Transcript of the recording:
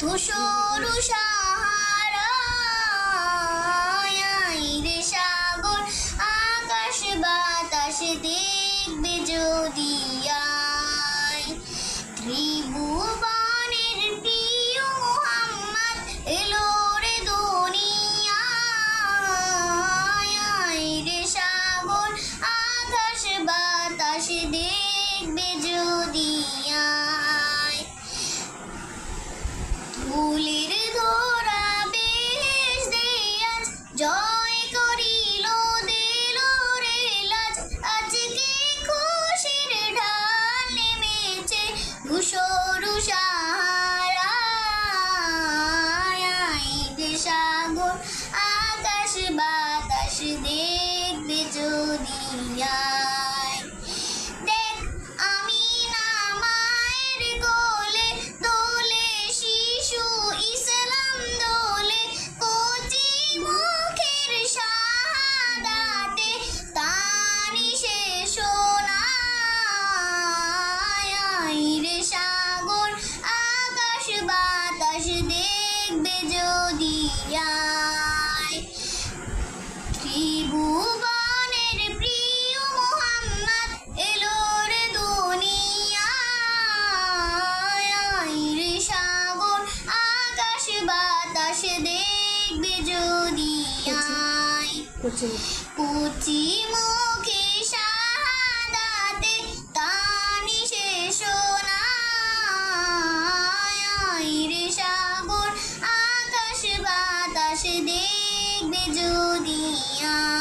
ধূসর সাহারায় রে সাগর আকাশ বাতাস দেখবে যদি আয়। ত্রিভুবনের প্রিয় মুহাম্মদ এলো রে দুনিয়ায় রে সাগর আকাশ বাতাস দেখবে যদি আয়। ফুলের ধরা বেহেশতে আজ জয় করিল দিল রে লাজ। আজকে খুশির ঢাল নেমেছে ধূসর সাহারায় রে সাগর আকাশ বাতাস দেখবে যদি আয়। দেখ আমিনা মায়ের কোলে দোলে শিশু ইসলাম দোলে। কচি মুখের শাহাদাতে তানি শেষ নাই রে সাগর আকাশ বাতাস দেখবে যদি আয়। ত্রিভুবনের প্রিয় মুহাম্মদ এলো রে দুনিয়ায় রে সাগর আকাশ বাতাস দেখবে যদি আয়। কচি মুখে শাহাদাতে তানি শেষ নাই রে সাগর আকাশ বাতাস দেখবে যদি আয়।